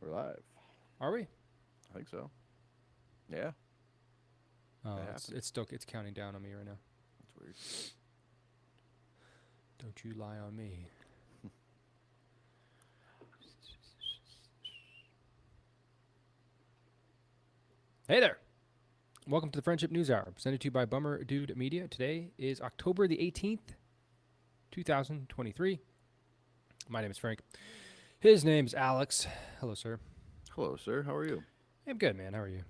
We're live. Are we? I think so. Yeah, Oh, it it's happened. it's still it's counting down on me right now. That's weird. Don't you lie on me. Hey there. Welcome to the Friendship News Hour, presented to you by Bummer Dude Media. Today is October the 18th, 2023. My name is Frank. His name is Alex. Hello, sir. Hello, sir. How are you? I'm good, man. How are you?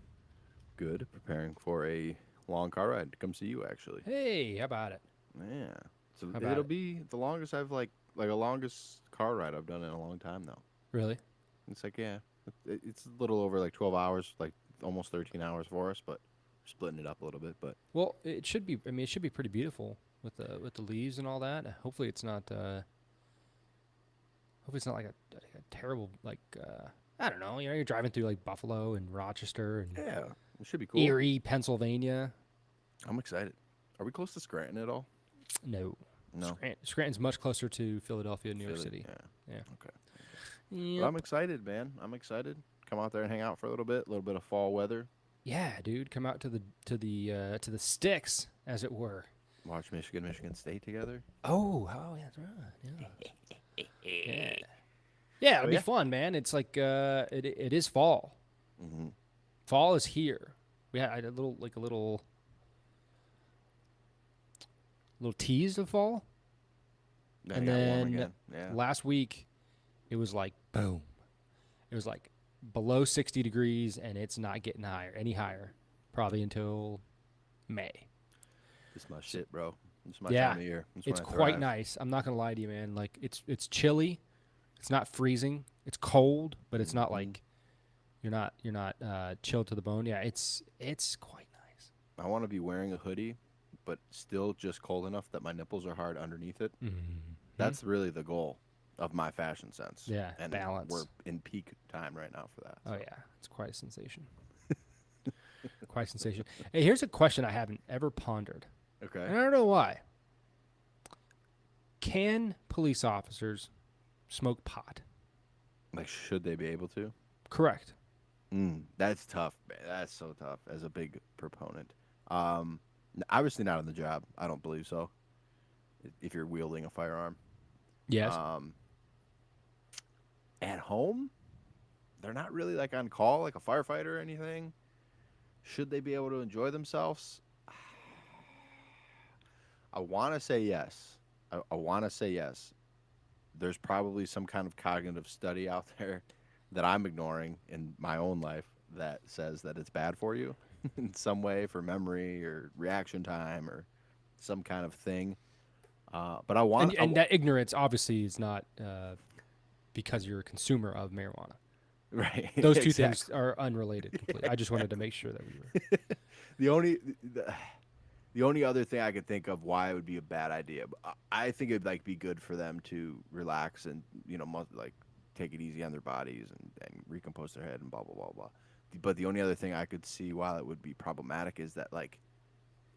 Good. Preparing for a long car ride to come see you, actually. Hey, how about it? Yeah. So How about it'll it? be the longest I've like a longest car ride I've done in a long time now. Really? It's like it's a little over like 12 hours, like almost 13 hours for us, but we're splitting it up a little bit. But Well, it should be. I mean, it should be pretty beautiful with the leaves and all that. Hopefully, it's not. Hopefully, it's not like a terrible I don't know. You're driving through like Buffalo and Rochester and yeah, it should be cool. Erie, Pennsylvania. I'm excited. Are we close to Scranton at all? No, No. Scranton's much closer to Philadelphia, New York Philly. City. Yeah. Yeah. Okay. But I'm Yep. excited, man. I'm excited. Come out there and hang out for a little bit of fall weather. Yeah, dude, come out to the sticks, as it were. Watch Michigan State together. Oh, yeah, that's right. Yeah, yeah, yeah. Oh It'll be yeah. fun, man. It's like it is fall. Mm-hmm. Fall is here. We had a little tease of fall, Then it and got warm then again. Yeah. last week it was like boom. It was like below 60 degrees, and it's not getting any higher, probably until May. This is my So, shit, bro. This is my yeah, time of year. This is it's when I quite thrive. nice. I'm not gonna lie to you, man. Like it's chilly. It's not freezing. It's cold, but it's not Mm-hmm. like you're not chilled to the bone. Yeah, it's quite nice. I want to be wearing a hoodie, but still just cold enough that my nipples are hard underneath it. Hmm. That's really the goal of my fashion sense. Yeah, And we're balance. in peak time right now for that. Oh So. yeah, it's quite a sensation. Quite a sensation. Hey, here's a question I haven't ever pondered, Okay. and I don't know why. Can police officers smoke pot? Like, should they be able to? Correct. That's tough, man. That's so tough as a big proponent. Um, Obviously not on the job. I don't believe so. If you're wielding a firearm, Yes. um, at home, they're not really like on call, like a firefighter or anything. Should they be able to enjoy themselves? I want to say yes. I want to say yes. There's probably some kind of cognitive study out there that I'm ignoring in my own life that says that it's bad for you in some way for memory or reaction time or some kind of thing. But I want, And that ignorance obviously is not because you're a consumer of marijuana. right, Those two things exactly. are unrelated completely. I just wanted to make sure that we were. The only the, the only other thing I could think of why it would be a bad idea, but I think it'd like be good for them to relax and like take it easy on their bodies and recompose their head and blah blah blah blah. But the only other thing I could see why it would be problematic is that like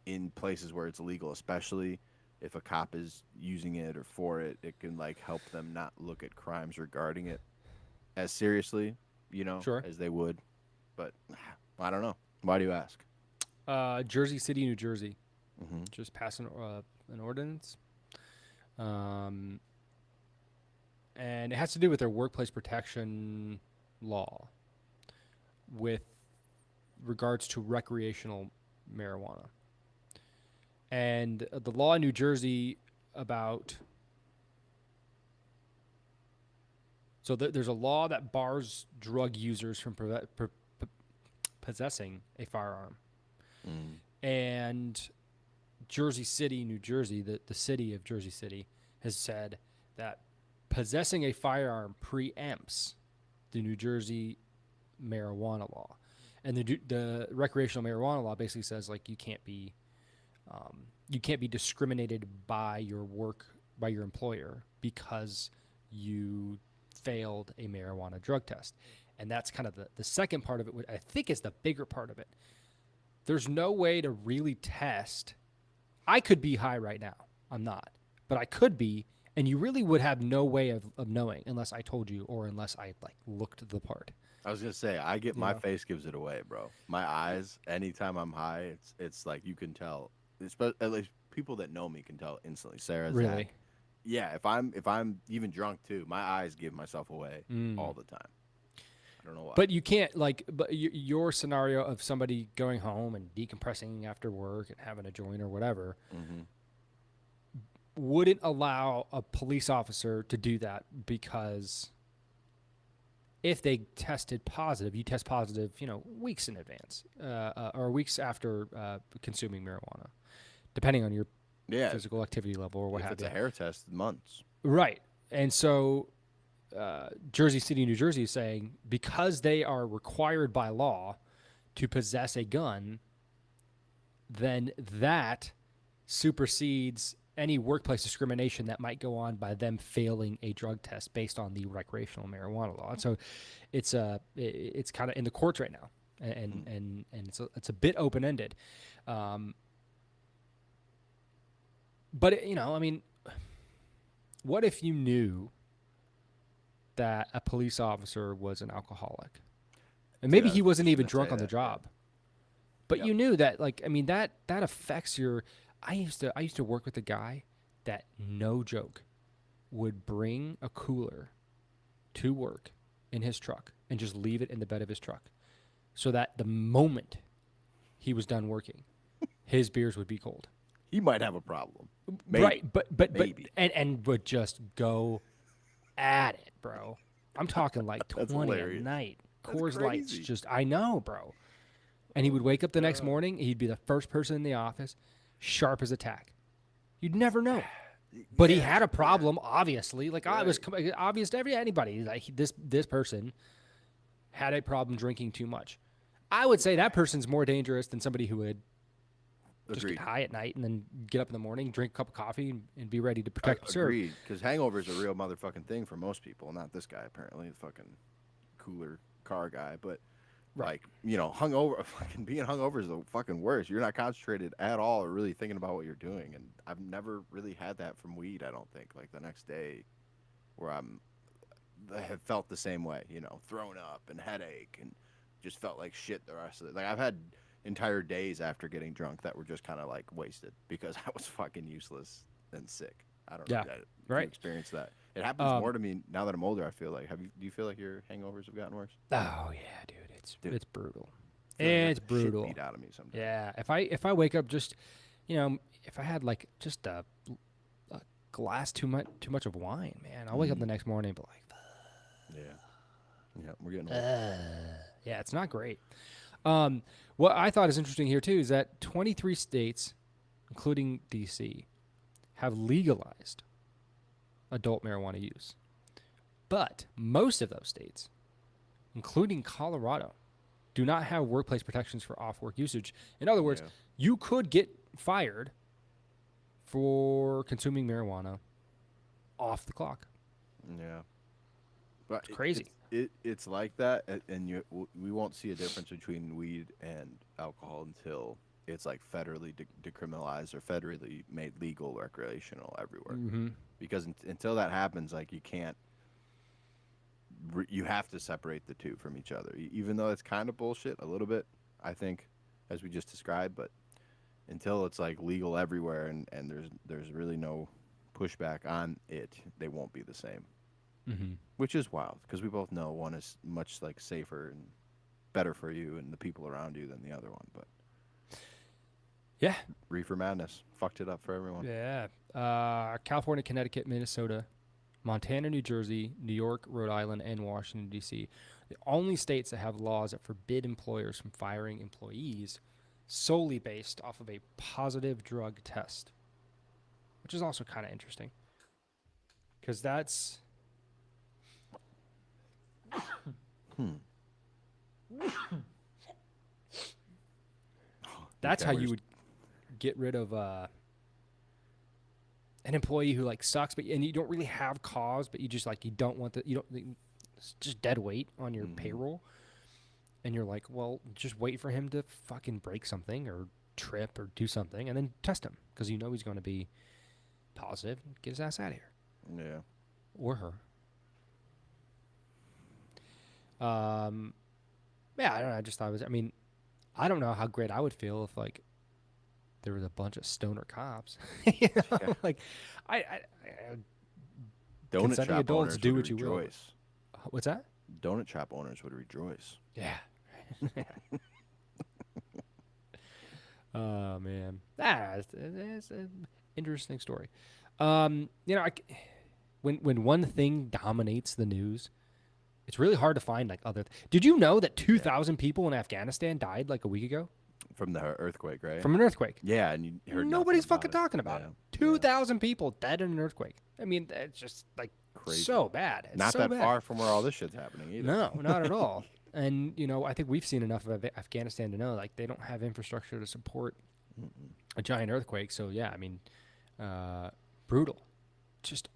in places where it's legal, especially if a cop is using it or for it, it can like help them not look at crimes regarding it as seriously, Sure. as they would. But I don't know. Why do you ask? Jersey City, New Jersey, Hmm. just passed an ordinance, um, and it has to do with their workplace protection law with regards to recreational marijuana. And the law in New Jersey about there's a law that bars drug users from possessing a firearm. Mm. And Jersey City, New Jersey, the city of Jersey City, has said that possessing a firearm preempts the New Jersey marijuana law. And the recreational marijuana law basically says like you can't be discriminated by your employer because you failed a marijuana drug test. And that's kind of the second part of it, which I think is the bigger part of it. There's no way to really test. I could be high right now. I'm not. But I could be, And you really would have no way of knowing unless I told you or unless I like looked the part. I was gonna say, I get You my know, face gives it away, bro. My eyes, anytime I'm high, it's like you can tell. At least people that know me can tell instantly. Sarah, Zach, really. yeah. If I'm even drunk too, my eyes give myself away Mm. all the time. I don't know why. But you can't like. But your scenario of somebody going home and decompressing after work and having a joint or whatever Hmm. wouldn't allow a police officer to do that because if they tested positive, you test positive, weeks in advance or weeks after consuming marijuana, depending on your Yeah, physical activity level or what if have it's a you. hair test, months. Right. And so Jersey City, New Jersey is saying because they are required by law to possess a gun, then that supersedes any workplace discrimination that might go on by them failing a drug test based on the recreational marijuana law. And so it's kind of in the courts right now, and Mm. it's a bit open ended. But I mean, what if you knew that a police officer was an alcoholic, and Dude, maybe I he was wasn't just even gonna say drunk on the that. Yeah. job, but Yep. you knew that, like, I mean, that affects your. I used to work with a guy that, no joke, would bring a cooler to work in his truck and just leave it in the bed of his truck, so that the moment he was done working, his beers would be cold. He might have a problem. Maybe. Right, but Maybe. and would just go at it, bro. I'm talking like That's 20 a hilarious. night. That's Coors Lights, crazy. just I know, bro. And he Oh would my wake up the next god. morning. He'd be the first person in the office, sharp as a tack. You'd never know. But he Yeah. had a Yeah. problem, obviously. Like, it was Right. obvious to anybody. Like, this person had a problem drinking too much. I would say that person's more dangerous than somebody who would just get Agreed. high at night and then get up in the morning, drink a cup of coffee, and be ready to protect and serve. Agreed. Because hangovers are a real motherfucking thing for most people. Not this guy apparently, the fucking cooler car guy. But Right. like hungover, fucking being hungover is the fucking worst. You're not concentrated at all or really thinking about what you're doing. And I've never really had that from weed. I don't think like the next day where I have felt the same way. Thrown up and headache and just felt like shit the rest of it. Like I've had entire days after getting drunk that were just kind of like wasted because I was fucking useless and sick. I don't know Yeah. if you Right. experienced that. It happens more to me now that I'm older. I feel like. Do you feel like your hangovers have gotten worse? Oh yeah, dude, it's Dude, it's brutal. I feel like I get It's the shit brutal. beat out of me sometimes. Yeah, if I wake up just, if I had like just a glass too much of wine, man, I'll wake up the next morning and be like, Yeah, yeah, we're getting old. yeah, it's not great. What I thought is interesting here too is that 23 states, including DC, have legalized adult marijuana use, but most of those states, including Colorado, do not have workplace protections for off-work usage. In other words, Yeah, you could get fired for consuming marijuana off the clock. yeah. But It's crazy. it's like that, and we won't see a difference between weed and alcohol until it's like federally decriminalized or federally made legal recreational everywhere. Mm-hmm. Because until that happens, like you can't, you have to separate the two from each other, even though it's kind of bullshit a little bit. I think, as we just described, but until it's like legal everywhere and there's really no pushback on it, they won't be the same. Mm-hmm. Which is wild because we both know one is much like safer and better for you and the people around you than the other one. But Yeah. reefer madness fucked it up for everyone. Yeah. California, Connecticut, Minnesota, Montana, New Jersey, New York, Rhode Island, and Washington, D.C. The only states that have laws that forbid employers from firing employees solely based off of a positive drug test, which is also kind of interesting because that's Hmm. that's Okay, how we're you just would get rid of an employee who like sucks, but and you don't really have cause, but you just like you don't want it's just dead weight on your payroll, and you're like, well, just wait for him to fucking break something or trip or do something, and then test him because you know he's going to be positive. Get his ass out of here. Yeah. or her. Yeah, I don't know. I just thought it was. I mean, I don't know how great I would feel if like there was a bunch of stoner cops. You Yeah. know? Like, I Donut consenting shop adults owners do would what you will. But, rejoice. what's that? Donut shop owners would rejoice. Yeah. Oh man, it's an interesting story. You know, when one thing dominates the news, it's really hard to find like other. Did you know that Yeah. 2,000 people in Afghanistan died like a week ago From the earthquake, right? from an earthquake? Yeah, and you heard Nobody's nothing fucking about talking it. about it. Yeah. 2,000 people dead in an earthquake. I mean, it's just like Crazy. so bad. It's Not so that bad. far from where all this shit's happening either. No, not at all. And you know, I think we've seen enough of Afghanistan to know like they don't have infrastructure to support a giant earthquake. So yeah, I mean, brutal, just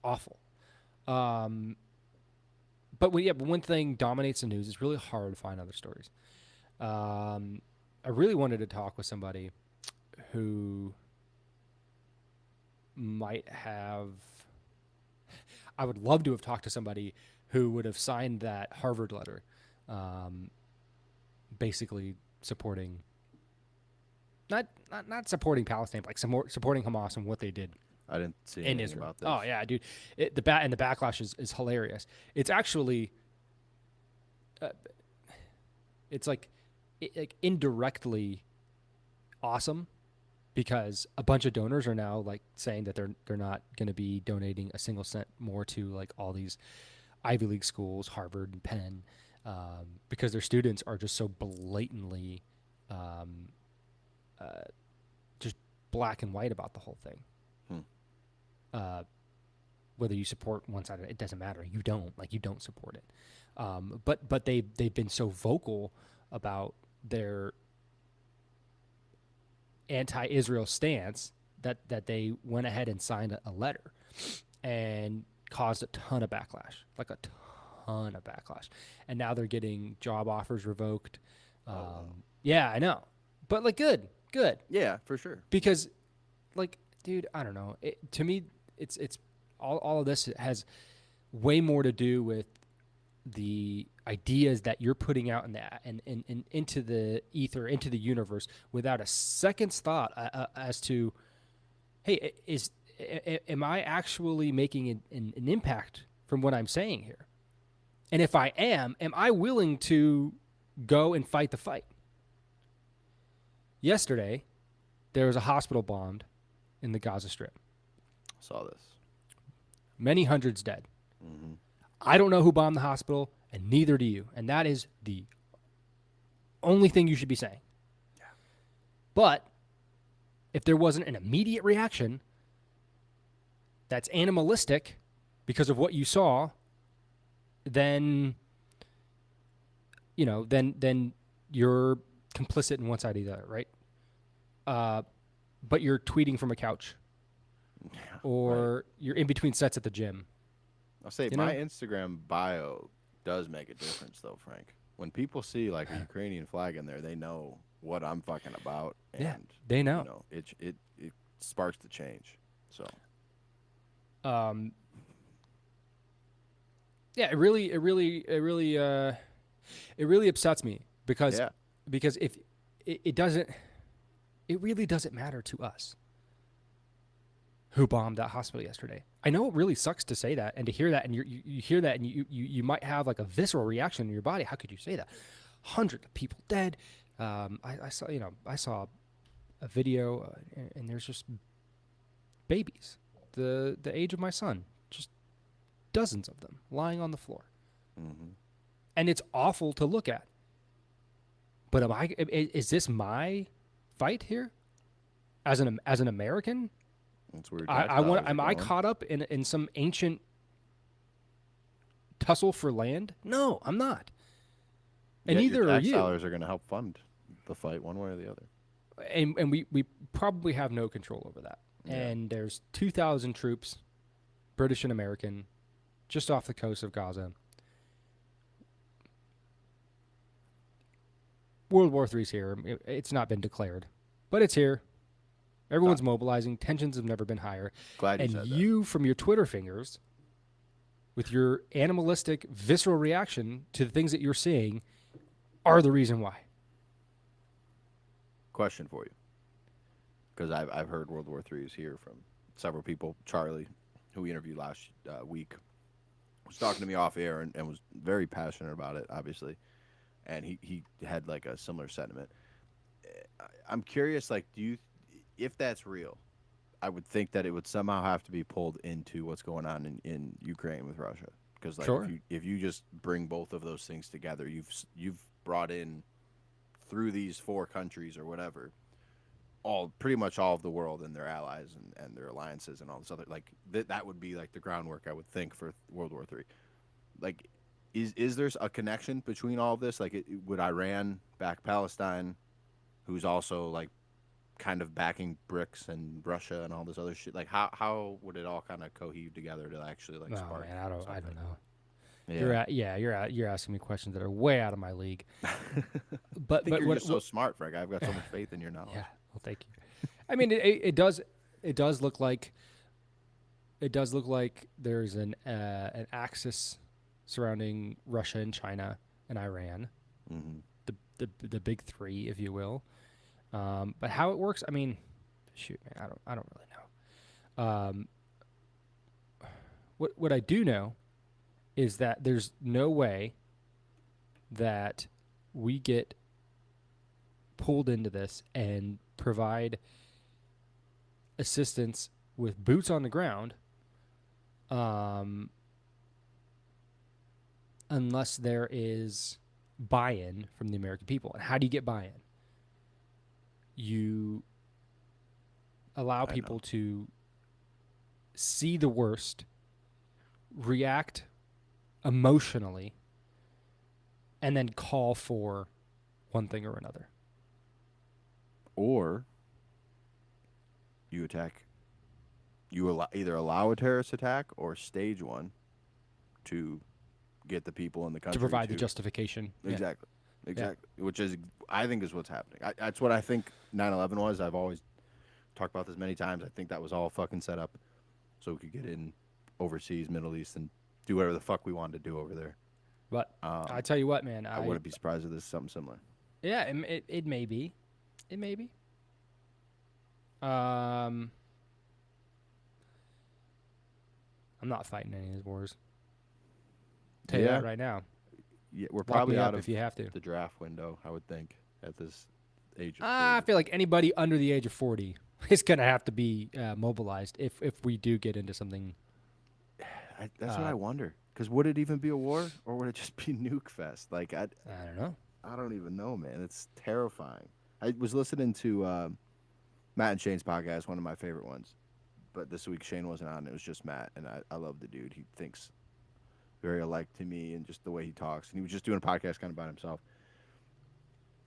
awful. Um, but but one thing dominates the news. It's really hard to find other stories. I really wanted to talk with somebody who might have. I would love to have talked to somebody who would have signed that Harvard letter, basically supporting not supporting Palestine, but like supporting Hamas and what they did I didn't see in anything Israel. about this. Oh yeah, dude, the backlash is hilarious. It's actually, it's like indirectly awesome because a bunch of donors are now like saying that they're not going to be donating a single cent more to like all these Ivy League schools, Harvard and Penn, because their students are just so blatantly um, just black and white about the whole thing. Whether you support one side or it doesn't matter. You don't support it. But they've been so vocal about their anti-Israel stance that they went ahead and signed a letter and caused a ton of backlash, like a ton of backlash. And now they're getting job offers revoked. Yeah, I know. But like good. Yeah, for sure. Because like dude, I don't know. To me it's all of this has way more to do with the ideas that you're putting out in into the ether, into the universe, without a second's thought as to, hey, am I actually making an impact from what I'm saying here? And if I am I willing to go and fight the fight? Yesterday, there was a hospital bombed in the Gaza Strip. Saw this. Many hundreds dead. I don't know who bombed the hospital, and neither do you. And that is the only thing you should be saying. Yeah. But if there wasn't an immediate reaction that's animalistic because of what you saw, then then you're complicit in one side or the other, right? But you're tweeting from a couch, or right. You're in between sets at the gym. I'll say my Instagram bio does make a difference, though, Frank. When people see like a Ukrainian flag in there, they know what I'm fucking about, and yeah, they know. It sparks the change. So, yeah, it really upsets me because if it doesn't, it really doesn't matter to us who bombed that hospital yesterday. I know it really sucks to say that and to hear that, and you hear that, and you might have like a visceral reaction in your body. How could you say that? Hundreds of people dead. I saw a video, and there's just babies, the age of my son, just dozens of them lying on the floor, and it's awful to look at. But is this my fight here as an American? That's where am I caught up in some ancient tussle for land? No, I'm not. And neither your are tax you. dollars are going to help fund the fight one way or the other. And we probably have no control over that. Yeah. And there's 2,000 troops, British and American, just off the coast of Gaza. World War III's here. It's not been declared, but it's here. Everyone's mobilizing. Tensions have never been higher. Glad you And said that. you, from your Twitter fingers, with your animalistic, visceral reaction to the things that you're seeing, are the reason why. Question for you, because I've heard World War III is here from several people. Charlie, who we interviewed last week, was talking to me off air and was very passionate about it, obviously, and he had like a similar sentiment. I'm curious, like, if that's real, I would think that it would somehow have to be pulled into what's going on in Ukraine with Russia, because like Sure. if you just bring both of those things together, you've brought in through these four countries or whatever, pretty much all of the world and their allies and their alliances and all this other, like that would be like the groundwork, I would think, for World War III. Like, is there a connection between all of this? Like, would Iran back Palestine, who's also like kind of backing BRICS and Russia and all this other shit? Like, how would it all kind of coheave together to actually like No, spark man, I don't something? know. Yeah. You're asking me questions that are way out of my league. I But think you're what, just so smart, Frank. I've got so much faith in your knowledge. yeah, well, thank you. I mean, it does look like there's an axis surrounding Russia and China and Iran, Mm-hmm. the big three, if you will. But how it works, I mean, shoot, man, I don't really know. What I do know is that there's no way that we get pulled into this and provide assistance with boots on the ground, unless there is buy-in from the American people. And how do you get buy-in? You allow people to see the worst, react emotionally, and then call for one thing or another. Or you either allow a terrorist attack or stage one to get the people in the country To provide the justification. Exactly. Which is, I think, is what's happening. That's what I think 9/11 was. I've always talked about this many times. I think that was all fucking set up so we could get in overseas, Middle East, and do whatever the fuck we wanted to do over there. But I tell you what, man, I wouldn't be surprised if this is something similar. Yeah, it may be. It may be. I'm not fighting any of these wars. Tell you that right now. Yeah, we're Lock probably me up out of if you have to. the draft window, I would think, at this age of I feel like anybody under the age of 40 is going to have to be mobilized if we do get into something. That's what I wonder. Because would it even be a war, or would it just be nuke fest? Like, I don't know. I don't even know, man. It's terrifying. I was listening to Matt and Shane's podcast, one of my favorite ones. But this week Shane wasn't on. It was just Matt, and I love the dude. He thinks very alike to me, and just the way he talks. And he was just doing a podcast kind of about himself.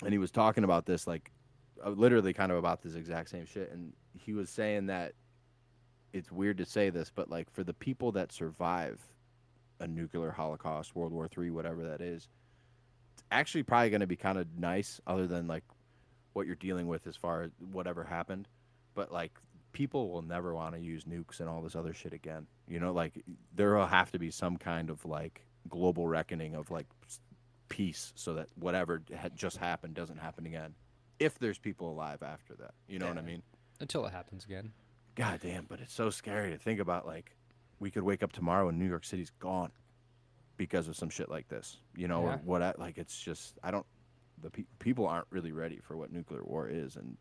And he was talking about this, like, literally kind of about this exact same shit. And he was saying that it's weird to say this, but, like, for the people that survive a nuclear holocaust, World War III, whatever that is, it's actually probably going to be kind of nice, other than, like, what you're dealing with as far as whatever happened. But, like, people will never want to use nukes and all this other shit again. You know, like, there will have to be some kind of, like, global reckoning of, like, peace, so that whatever had just happened doesn't happen again, if there's people alive after that. You know what I mean? Until it happens again. God damn, but it's so scary to think about, like, we could wake up tomorrow and New York City's gone because of some shit like this, you know, or what, like, it's just, people aren't really ready for what nuclear war is, and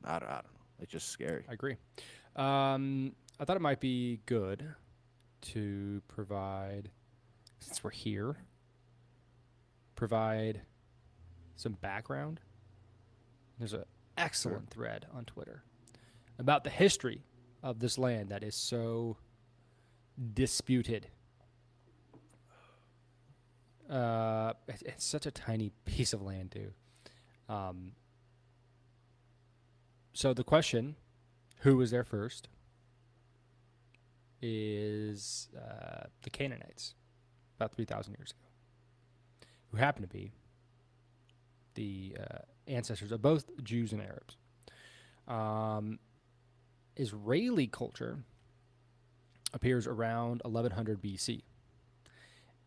I don't know. It's just scary. I agree. I thought it might be good to provide, since we're here, provide some background. There's an excellent thread on Twitter about the history of this land that is so disputed. It's such a tiny piece of land, too. So the question, who was there first, is the Canaanites, about 3,000 years ago, who happen to be the ancestors of both Jews and Arabs. Israeli culture appears around 1100 BC.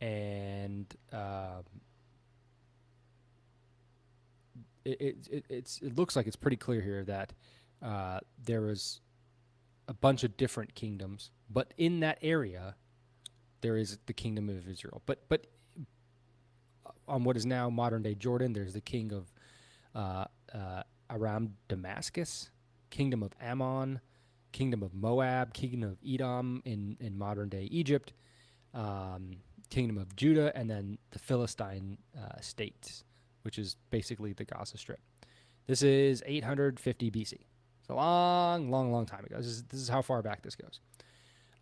And it looks like it's pretty clear here that there was a bunch of different kingdoms, but in that area there is the kingdom of Israel. But on what is now modern day Jordan, there's the king of Aram Damascus, kingdom of Ammon, kingdom of Moab, kingdom of Edom in modern day Egypt, kingdom of Judah, and then the Philistine states, which is basically the Gaza Strip. This is 850 BC. It's a long, long, long time ago. This is how far back this goes.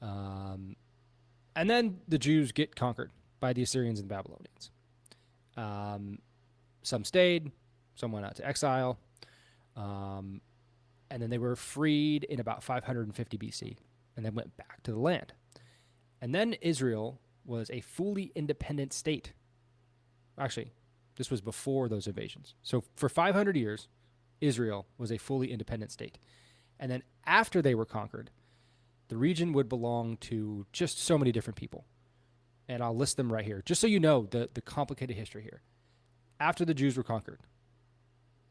And then the Jews get conquered by the Assyrians and the Babylonians. Some stayed, some went out to exile, and then they were freed in about 550 BC, and then went back to the land. And then Israel was a fully independent state. Actually, this was before those invasions. So for 500 years, Israel was a fully independent state. And then after they were conquered, the region would belong to just so many different people. And I'll list them right here, just so you know the complicated history here. After the Jews were conquered,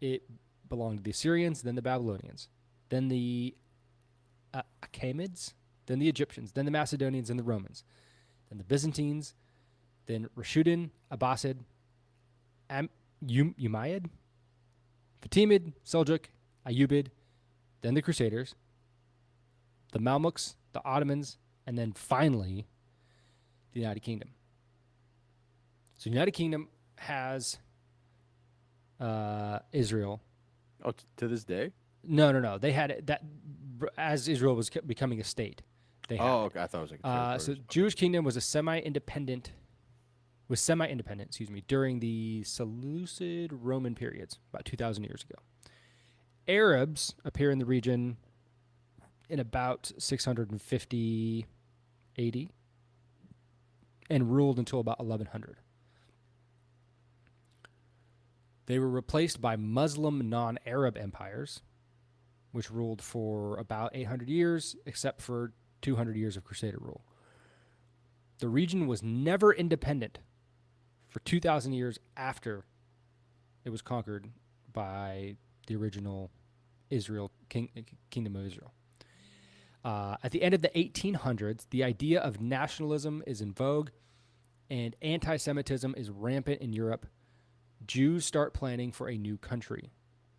it belonged to the Assyrians, then the Babylonians, then the Achaemenids, then the Egyptians, then the Macedonians and the Romans, then the Byzantines, then Rashidun, Abbasid, Umayyad, Fatimid, Seljuk, Ayyubid, then the Crusaders, the Mamluks, the Ottomans, and then finally the United Kingdom. So United Kingdom has Israel. Oh, to this day? No. They had that as Israel was becoming a state. They had okay. I thought it was like a territory. so Jewish kingdom was semi-independent, during the Seleucid Roman periods, about 2,000 years ago. Arabs appear in the region in about 650 AD and ruled until about 1100. They were replaced by Muslim non-Arab empires, which ruled for about 800 years, except for 200 years of Crusader rule. The region was never independent for 2,000 years after it was conquered by the original Kingdom of Israel. At the end of the 1800s, the idea of nationalism is in vogue, and anti-Semitism is rampant in Europe. Jews start planning for a new country,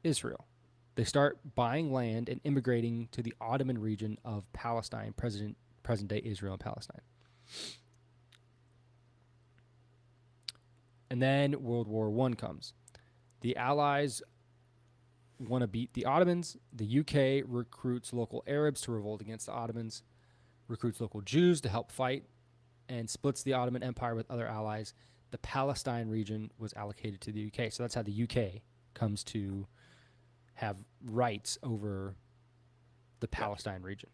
Israel. They start buying land and immigrating to the Ottoman region of Palestine, present-day Israel and Palestine. And then World War I comes. The Allies want to beat the Ottomans. The UK recruits local Arabs to revolt against the Ottomans, recruits local Jews to help fight, and splits the Ottoman Empire with other allies. The Palestine region was allocated to the UK. So that's how the UK comes to have rights over the Palestine region.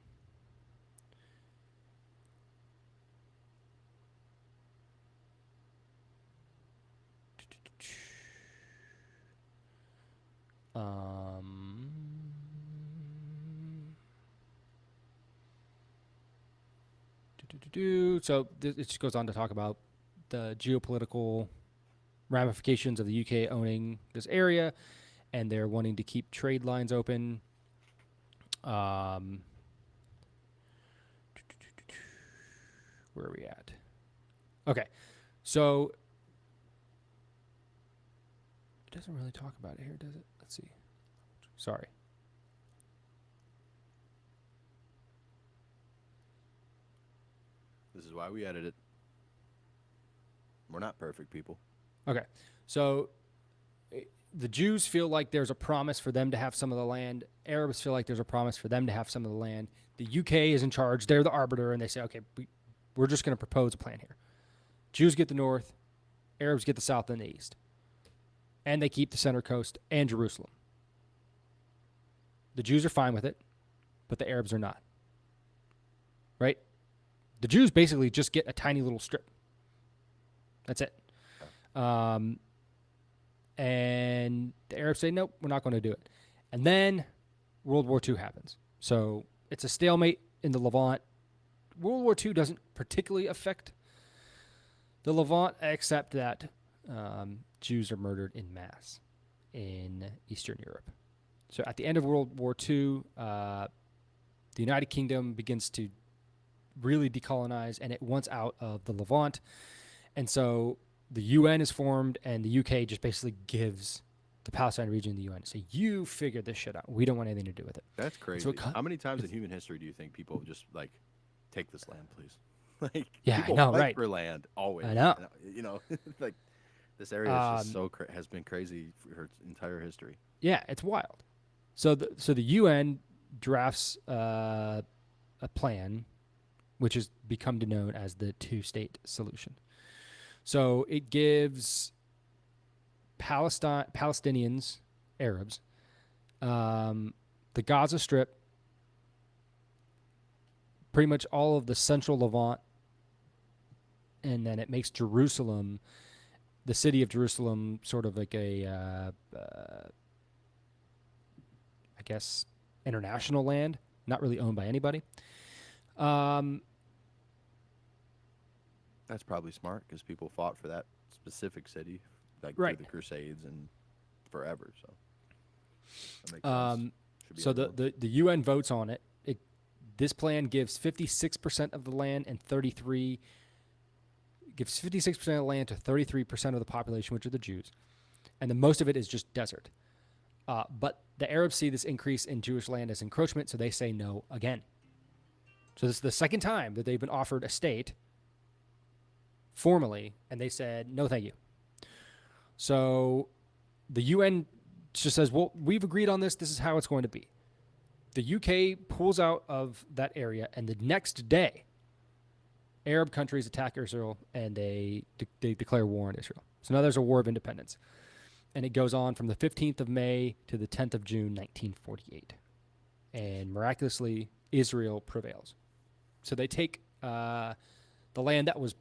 So it just goes on to talk about the geopolitical ramifications of the UK owning this area, and they're wanting to keep trade lines open. Where are we at? Okay, so it doesn't really talk about it here, does it? Let's see. Sorry. This is why we edit it. We're not perfect people. Okay, so the Jews feel like there's a promise for them to have some of the land. Arabs feel like there's a promise for them to have some of the land. The UK is in charge. They're the arbiter, and they say, okay, we're just going to propose a plan here. Jews get the north, Arabs get the south and the east. And they keep the center coast and Jerusalem. The Jews are fine with it, but the Arabs are not. Right? The Jews basically just get a tiny little strip. That's it. And the Arabs say, nope, we're not going to do it. And then World War II happens. So it's a stalemate in the Levant. World War II doesn't particularly affect the Levant, except that Jews are murdered in mass in Eastern Europe. So at the end of World War II, the United Kingdom begins to really decolonize, and it wants out of the Levant. And so the UN is formed, and the UK just basically gives the Palestine region the UN. So you figure this shit out. We don't want anything to do with it. That's crazy. How many times in human history do you think people just like take this land, please? Like Yeah, people I know, fight right? for land always. I know. You know, like this area is just so has been crazy for her entire history. Yeah, it's wild. So the UN drafts a plan, which has become known as the two-state solution. So it gives Palestinians, Arabs, the Gaza Strip, pretty much all of the central Levant, and then it makes Jerusalem, the city of Jerusalem, sort of like a, I guess, international land, not really owned by anybody. That's probably smart because people fought for that specific city, like Right. through the Crusades and forever. So that makes sense. Should be So everyone. the UN votes on it. This plan gives 56% of the land and 33 gives 56% of the land to 33% of the population, which are the Jews, and the most of it is just desert. But the Arabs see this increase in Jewish land as encroachment, so they say no again. So this is the second time that they've been offered a state formally, and they said no, thank you. So the UN just says, well, we've agreed on this. This is how it's going to be. The UK pulls out of that area, and the next day, Arab countries attack Israel, and they declare war on Israel. So now there's a war of independence. And it goes on from the 15th of May to the 10th of June, 1948. And miraculously, Israel prevails. So they take the land that was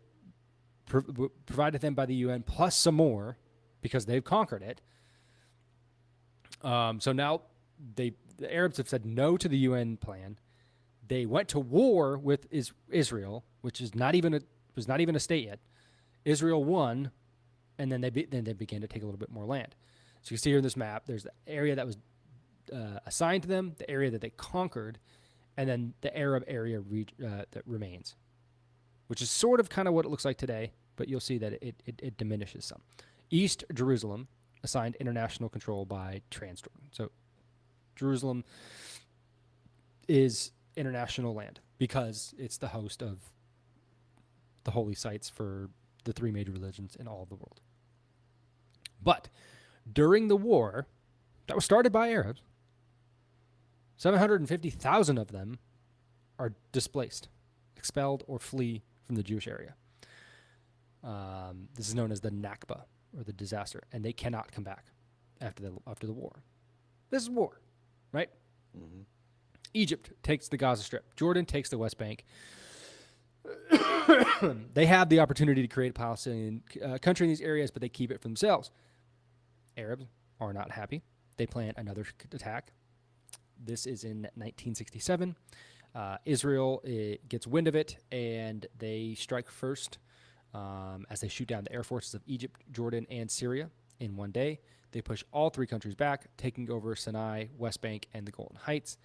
provided them by the UN, plus some more, because they've conquered it. So now the Arabs have said no to the UN plan. They went to war with Israel, which is was not even a state yet. Israel won, and then they began to take a little bit more land. So you see here in this map, there's the area that was assigned to them, the area that they conquered, and then the Arab area that remains, which is sort of kind of what it looks like today, but you'll see that it diminishes some. East Jerusalem assigned international control by Transjordan. So Jerusalem is international land because it's the host of the holy sites for the three major religions in all of the world. But during the war that was started by Arabs, 750,000 of them are displaced, expelled, or flee from the Jewish area. This is known as the Nakba, or the disaster, and they cannot come back after the war. This is war, right? Mm-hmm. Egypt takes the Gaza Strip. Jordan takes the West Bank. They have the opportunity to create a Palestinian country in these areas, but they keep it for themselves. Arabs are not happy. They plan another attack. This is in 1967. Israel gets wind of it, and they strike first as they shoot down the air forces of Egypt, Jordan, and Syria in one day. They push all three countries back, taking over Sinai, West Bank, and the Golan Heights.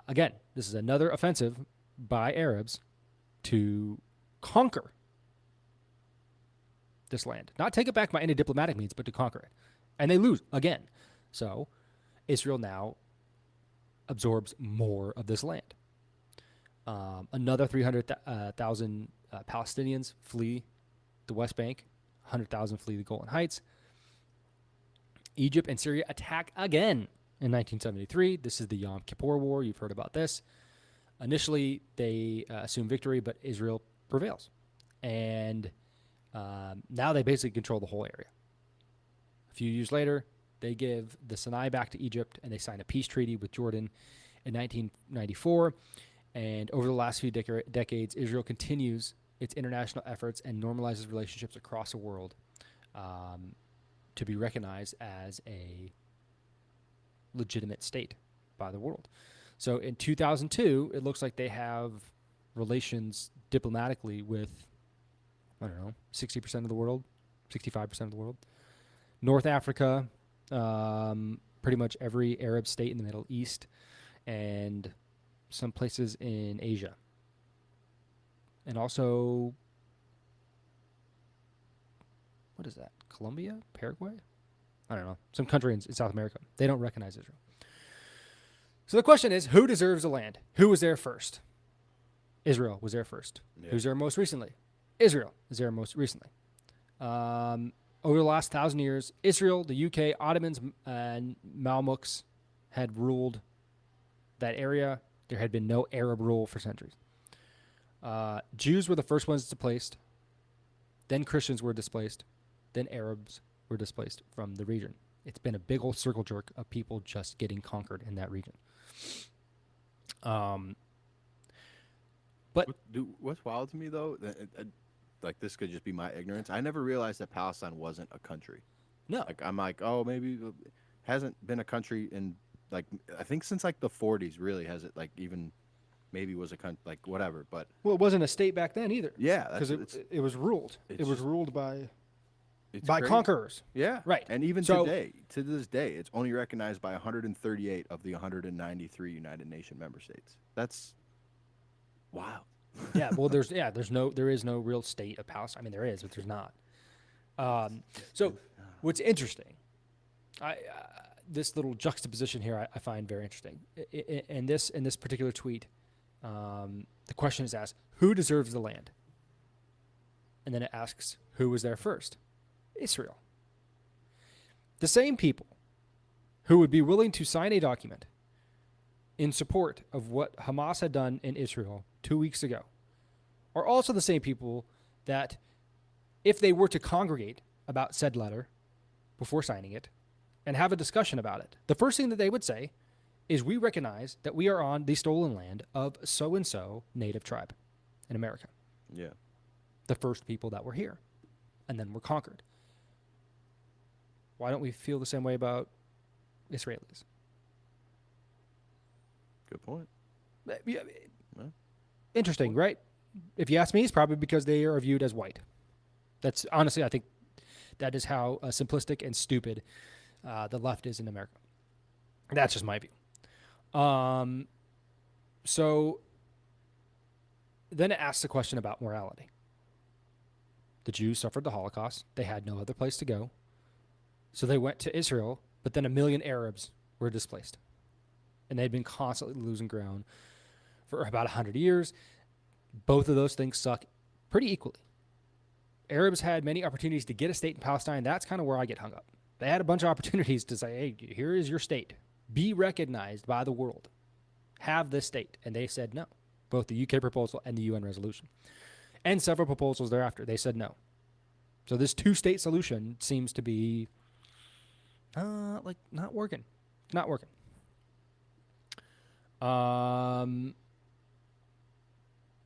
Again, this is another offensive by Arabs to conquer this land. Not take it back by any diplomatic means, but to conquer it. And they lose again. So Israel now absorbs more of this land. Another 300,000 Palestinians flee the West Bank. 100,000 flee the Golan Heights. Egypt and Syria attack again in 1973. This is the Yom Kippur War. You've heard about this. Initially, they assume victory, but Israel prevails. And now they basically control the whole area. A few years later, they give the Sinai back to Egypt, and they sign a peace treaty with Jordan in 1994. And over the last few decades, Israel continues its international efforts and normalizes relationships across the world to be recognized as a legitimate state by the world. So in 2002, it looks like they have relations diplomatically with, I don't know, 60% of the world, 65% of the world. North Africa, pretty much every Arab state in the Middle East, and some places in Asia. And also, what is that? Colombia? Paraguay? I don't know. Some country in South America. They don't recognize Israel. So the question is, who deserves the land? Who was there first? Israel was there first. Yeah. Who's there most recently? Israel is there most recently. Over the last 1,000 years, Israel, the UK, Ottomans, and Mamluks had ruled that area. There had been no Arab rule for centuries. Jews were the first ones displaced. Then Christians were displaced. Then Arabs were displaced from the region. It's been a big old circle jerk of people just getting conquered in that region. But What's wild to me though, like this could just be my ignorance. I never realized that Palestine wasn't a country. no, Like I'm like, oh, maybe it hasn't been a country in like I think since like the 40s. Really, has it like even maybe was a country like whatever? But well, it wasn't a state back then either. yeah, Because it was ruled. it's It was just- ruled by it's by crazy. conquerors. Yeah, Right. And even So- today, to this day, it's only recognized by 138 of the 193 United Nations member states. That's wild. Yeah, well, there is no real state of Palestine. I mean, there is, but there's not. So, what's interesting, this little juxtaposition here, I find very interesting. In this particular tweet, the question is asked, who deserves the land? And then it asks, who was there first? Israel. The same people who would be willing to sign a document in support of what Hamas had done in Israel 2 weeks ago are also the same people that, if they were to congregate about said letter before signing it and have a discussion about it, the first thing that they would say is, we recognize that we are on the stolen land of so-and-so native tribe in America, Yeah. the first people that were here, and then were conquered. Why don't we feel the same way about Israelis? Good point. Yeah, Well, interesting, right? If you ask me, it's probably because they are viewed as white. That's honestly, I think that is how simplistic and stupid the left is in America. That's just my view. So then it asks the question about morality. The Jews suffered the Holocaust. They had no other place to go. So they went to Israel, but then 1 million Arabs were displaced. And they'd been constantly losing ground for about 100 years. Both of those things suck pretty equally. Arabs had many opportunities to get a state in Palestine. That's kind of where I get hung up. They had a bunch of opportunities to say, hey, here is your state. Be recognized by the world. Have this state. And they said no. Both the UK proposal and the UN resolution. And several proposals thereafter. They said no. So this two-state solution seems to be not working. Not working.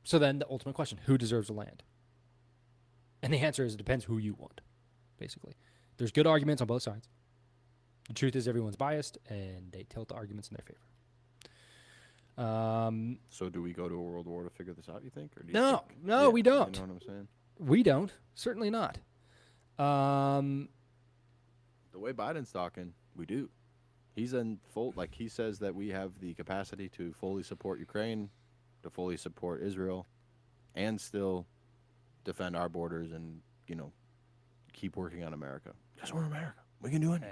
So then the ultimate question, who deserves the land? And the answer is, it depends who you want, basically. There's good arguments on both sides. The truth is, everyone's biased, and they tilt the arguments in their favor. So do we go to a world war to figure this out, you think? Or do you No, think, no, we don't. You know what I'm saying? We don't. Certainly not. The way Biden's talking, we do. He's in full, like he says that we have the capacity to fully support Ukraine, to fully support Israel, and still defend our borders and, you know, keep working on America. Because we're America. We can do it.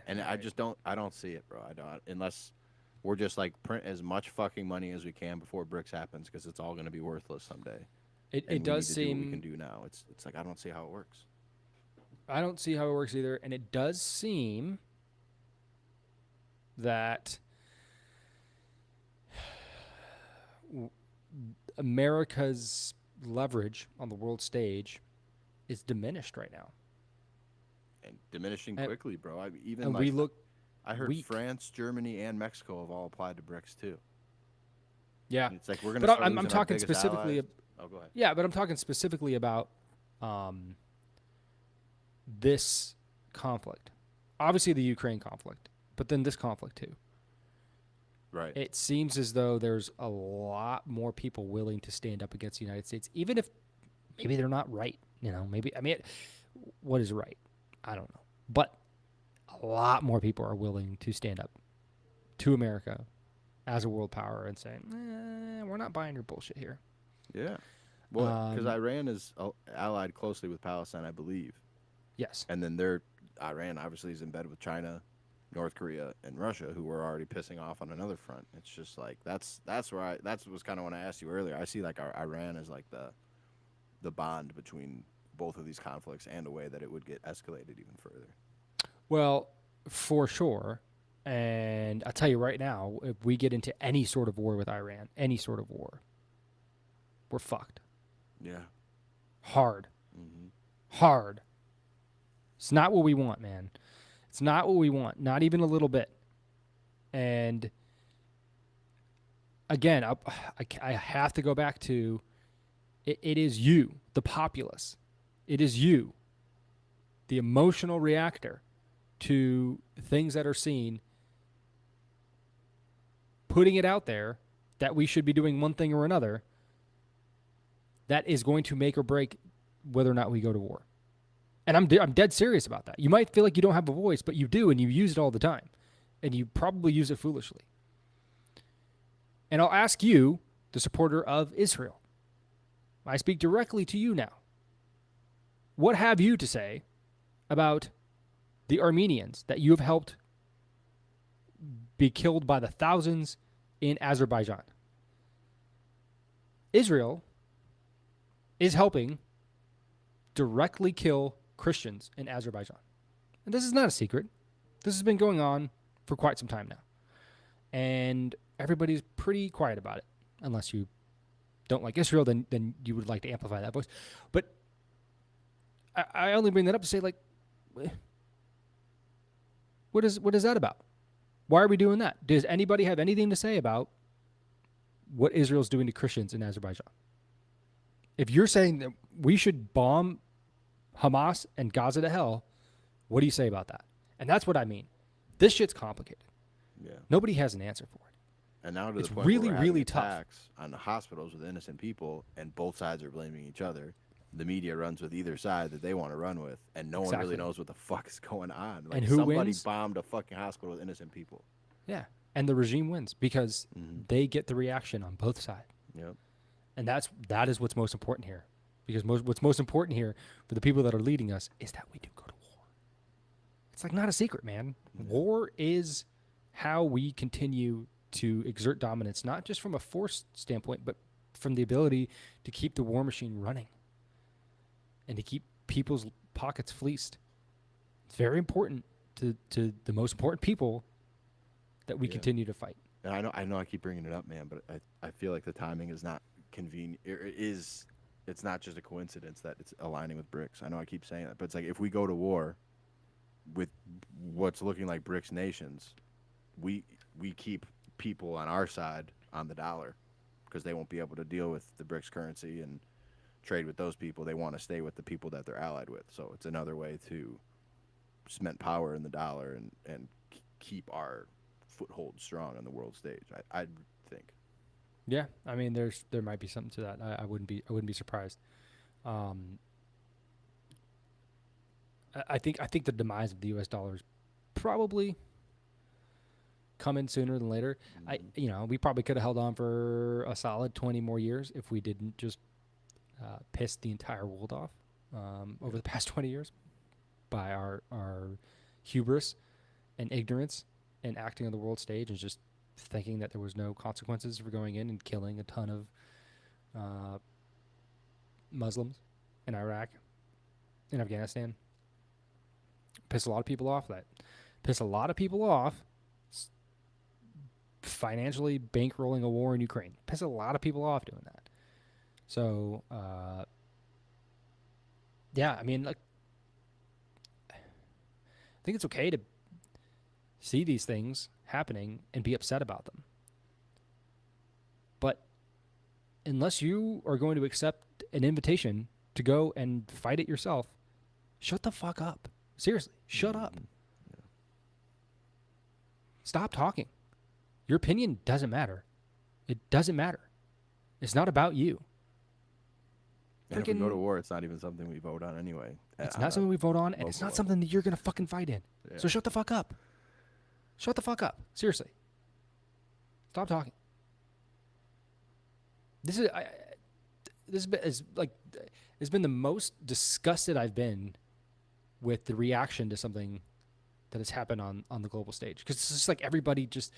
And I just don't see it, bro. I don't, unless we're just like print as much fucking money as we can before BRICS happens, because it's all going to be worthless someday. It does do what we seem. can do now. It's like I don't see how it works. I don't see how it works either, and it does seem that America's leverage on the world stage is diminished right now. And diminishing And- quickly, bro. Even And like, we look, I heard weak. France, Germany, and Mexico have all applied to BRICS too. yeah. And it's like we're gonna. But start I'm losing our talking biggest specifically. allies. Oh, go ahead. Yeah, but I'm talking specifically about this conflict. Obviously, the Ukraine conflict, but then this conflict too. Right. It seems as though there's a lot more people willing to stand up against the United States, even if maybe they're not right. Maybe, I mean, what is right? I don't know. But a lot more people are willing to stand up to America as a world power and say, we're not buying your bullshit here. Yeah. Well, because Um, Iran is allied closely with Palestine, I believe. yes. And then Iran obviously is in bed with China, North Korea, and Russia, who were already pissing off on another front. It's just like that's was kind of when I asked you earlier. I see like Iran as like the bond between both of these conflicts and a way that it would get escalated even further. Well, for sure. And I'll tell you right now, if we get into any sort of war with Iran, any sort of war, we're fucked. Yeah. Hard. Hmm. Hard. It's not what we want, man. It's not what we want, not even a little bit. And again, I have to go back to it is you, the populace. It is you, the emotional reactor to things that are seen, putting it out there that we should be doing one thing or another that is going to make or break whether or not we go to war. And I'm dead serious about that. You might feel like you don't have a voice, but you do, and you use it all the time. And you probably use it foolishly. And I'll ask you, the supporter of Israel. I speak directly to you now. What have you to say about the Armenians that you have helped be killed by the thousands in Azerbaijan? Israel is helping directly kill Christians in Azerbaijan. And this is not a secret. This has been going on for quite some time now. And everybody's pretty quiet about it, unless you don't like Israel, then you would like to amplify that voice. But I only bring that up to say, like, what is that about? Why are we doing that? Does anybody have anything to say about what Israel's doing to Christians in Azerbaijan? If you're saying that we should bomb Hamas and Gaza to hell, what do you say about that? And that's what I mean. This shit's complicated. Yeah. Nobody has an answer for it. And now to It's the point really, where we're having really tough. attacks on the hospitals with innocent people, and both sides are blaming each other. The media runs with either side that they want to run with, and no one really knows what the fuck is going on. Like, and who somebody wins? bombed a fucking hospital with innocent people. Yeah. And the regime wins because they get the reaction on both sides. Yep. And that is what's most important here. Because what's most important here for the people that are leading us is that we do go to war. It's like not a secret, man. War is how we continue to exert dominance, not just from a force standpoint, but from the ability to keep the war machine running and to keep people's pockets fleeced. It's very important to the most important people that we continue to fight. And I know I keep bringing it up, man, but I feel like the timing is not convenient. It's not just a coincidence that it's aligning with BRICS. I know I keep saying that, but it's like if we go to war with what's looking like BRICS nations, we keep people on our side on the dollar because they won't be able to deal with the BRICS currency and trade with those people. They want to stay with the people that they're allied with. So it's another way to cement power in the dollar and keep our foothold strong on the world stage. I think. Yeah, I mean, there might be something to that. I wouldn't be surprised. I think the demise of the U.S. dollar is probably coming sooner than later. We probably could have held on for a solid 20 more years if we didn't just piss the entire world off over the past 20 years by our hubris and ignorance and acting on the world stage and just thinking that there was no consequences for going in and killing a ton of Muslims in Iraq, in Afghanistan. Piss a lot of people off. Financially bankrolling a war in Ukraine. Piss a lot of people off doing that. So, yeah, I mean, like, I think it's okay to see these things happening and be upset about them. But unless you are going to accept an invitation to go and fight it yourself, shut the fuck up. Seriously, shut up. Yeah. Stop talking. Your opinion doesn't matter. It doesn't matter. It's not about you. And if we go to Freaking, war, it's not even something we vote on anyway. it's On not a something we vote on, and it's local not level. something that you're gonna fucking fight in. Yeah. So shut the fuck up. Shut the fuck up. Seriously. Stop talking. This is this is like it's been the most disgusted I've been with the reaction to something that has happened on the global stage, because it's just like everybody just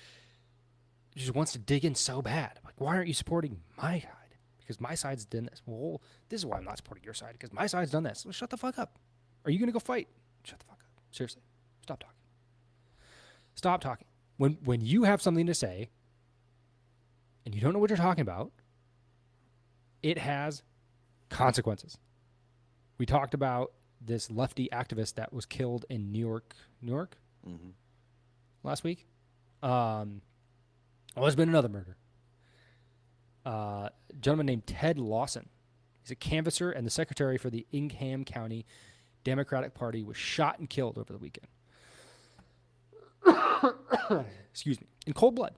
wants to dig in so bad. Like, why aren't you supporting my side? Because my side's done this. Well, this is why I'm not supporting your side, because my side's done this. Well, shut the fuck up. Are you gonna go fight? Shut the fuck up. Seriously, stop talking. Stop talking. When you have something to say and you don't know what you're talking about, it has consequences. We talked about this lefty activist that was killed in New York Mm-hmm. last week. There's been another murder. A gentleman named Ted Lawson. He's a canvasser and the secretary for the Ingham County Democratic Party, was shot and killed over the weekend. Excuse me. In cold blood.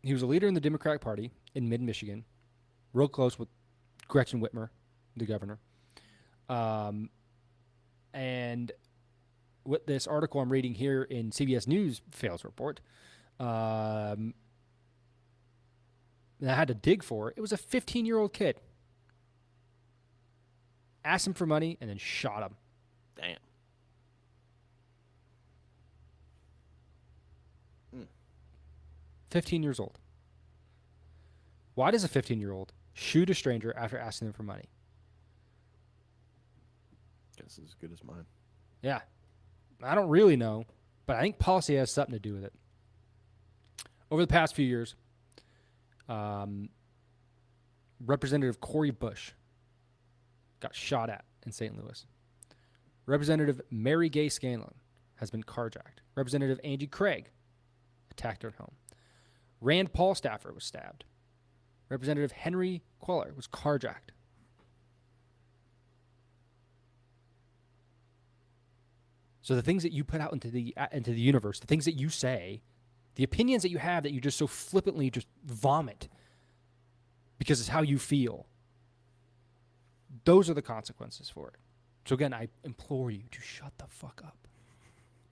He was a leader in the Democratic Party in mid-Michigan, real close with Gretchen Whitmer, the governor. And what this article I'm reading here in CBS News fails report, that I had to dig for, it was a 15-year-old kid. Asked him for money and then shot him. Damn. 15 years old. Why does a 15-year-old shoot a stranger after asking them for money? Guess as good as mine. Yeah. I don't really know, but I think policy has something to do with it. Over the past few years, Representative Cori Bush got shot at in St. Louis. Representative Mary Gay Scanlon has been carjacked. Representative Angie Craig attacked her home. Rand Paul staffer was stabbed. Representative Henry Queller was carjacked. So the things that you put out into the universe, the things that you say, the opinions that you have that you just so flippantly just vomit because it's how you feel, those are the consequences for it. So again, I implore you to shut the fuck up.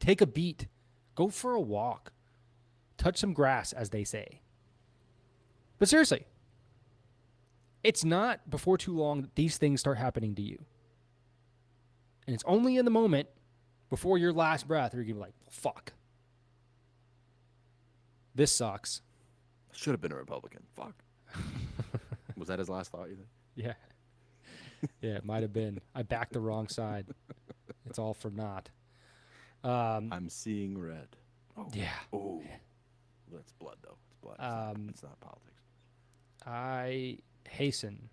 Take a beat. Go for a walk. Touch some grass, as they say. But seriously, it's not before too long that these things start happening to you. And it's only in the moment before your last breath where you're going to be like, well, fuck. This sucks. Should have been a Republican. Fuck. Was that his last thought, you think? Yeah. Yeah, it might have been. I backed the wrong side. It's all for naught. I'm seeing red. Oh. Yeah. Oh. That's blood, though. It's blood. It's not politics. I hasten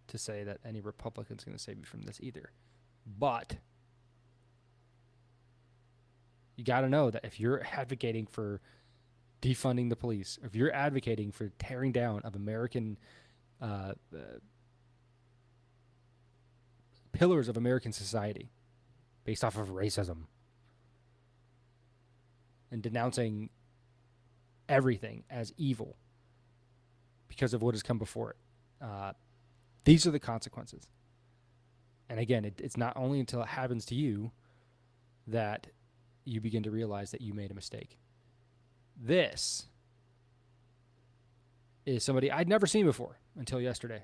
to say that any Republican's going to save you from this either. But you got to know that if you're advocating for defunding the police, if you're advocating for tearing down of American pillars of American society based off of racism and denouncing everything as evil because of what has come before it, these are the consequences. And again, it's not only until it happens to you that you begin to realize that you made a mistake. This is somebody I'd never seen before until yesterday.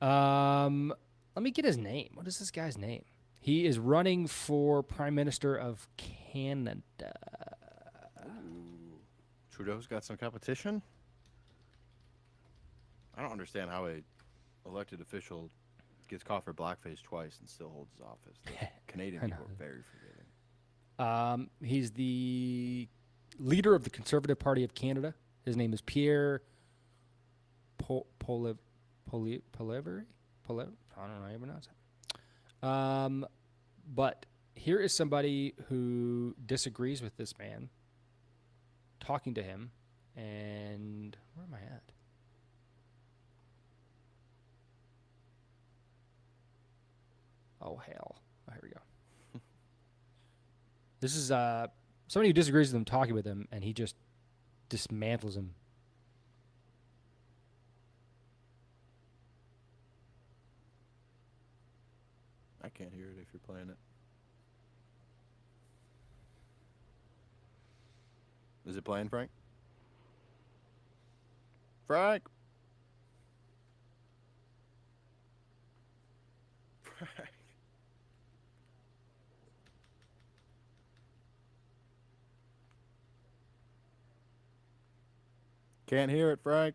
Let me get his name. What is this guy's name? He is running for Prime Minister of Canada. Ooh. Trudeau's got some competition? I don't understand how a elected official gets caught for blackface twice and still holds his office. The Canadian people are very forgiving. He's the leader of the Conservative Party of Canada. His name is Pierre Poilievre. I don't know how you pronounce it. But here is somebody who disagrees with this man, talking to him, and where am I at? Oh, hell. Oh, here we go. This is somebody who disagrees with him talking with him, and he just dismantles him. I can't hear it if you're playing it. Is it playing, Frank? Frank? Frank? Can't hear it, Frank.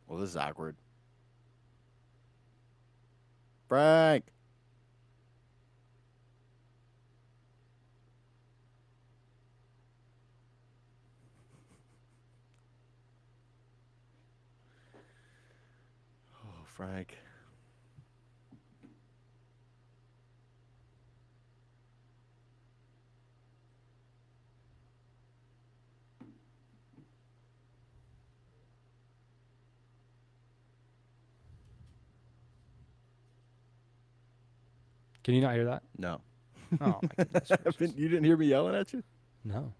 Well, this is awkward. Frank. Oh, Frank. Can you not hear that? No. Oh my goodness gracious. You didn't hear me yelling at you? No.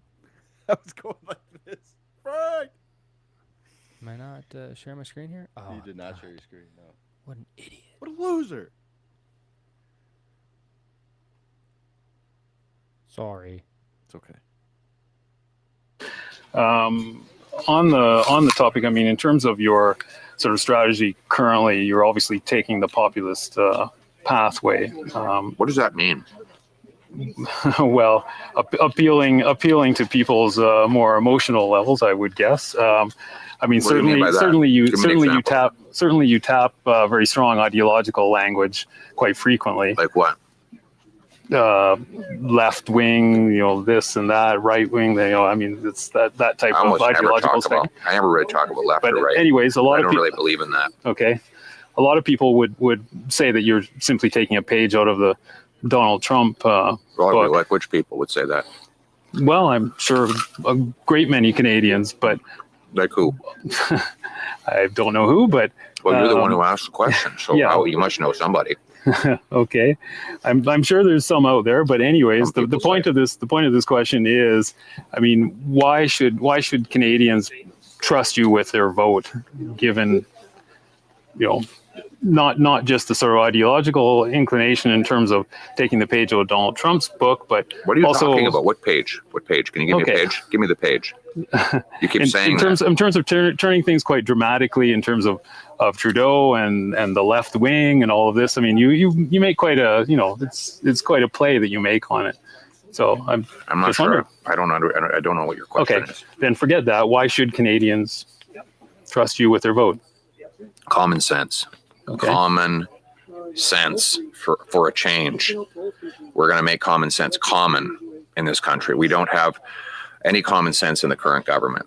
I was going like this. Frank! Am I not sharing my screen here? Oh, You did not God. share your screen, no. What an idiot. What a loser. Sorry. It's okay. On the topic, I mean, in terms of your sort of strategy currently, you're obviously taking the populist pathway. What does that mean? Well, appealing to people's more emotional levels, I would guess. I mean, What do you mean by that? certainly Give me an you tap very strong ideological language quite frequently. Like what? Left wing, this and that, right wing. I mean, it's that type I of almost never ideological talk about. spectrum. I never really talk about left But or right. anyways, I of don't people really believe in that. Okay. A lot of people would say that you're simply taking a page out of the Donald Trump Well, book. like which people would say that? Well, I'm sure a great many Canadians, but Like who? I don't know who, but Well, you're the one who asked the question, so yeah. you must know somebody. okay. I'm sure there's some out there, but anyways, Some the people point say. of this question is, I mean, why should Canadians trust you with their vote, given not just the sort of ideological inclination in terms of taking the page out of Donald Trump's book, but What are you also talking about? What page? What page? Can you give me a Okay. page? Give me the page. You keep saying in terms of turning things quite dramatically in terms of Trudeau and the left wing and all of this. I mean, you make quite a it's quite a play that you make on it. So I'm I'm not just sure. wondering. I don't know what your question Okay, is. then forget that. Why should Canadians trust you with their vote? Common sense. Okay. Common sense for a change. We're going to make common sense common in this country. We don't have any common sense in the current government.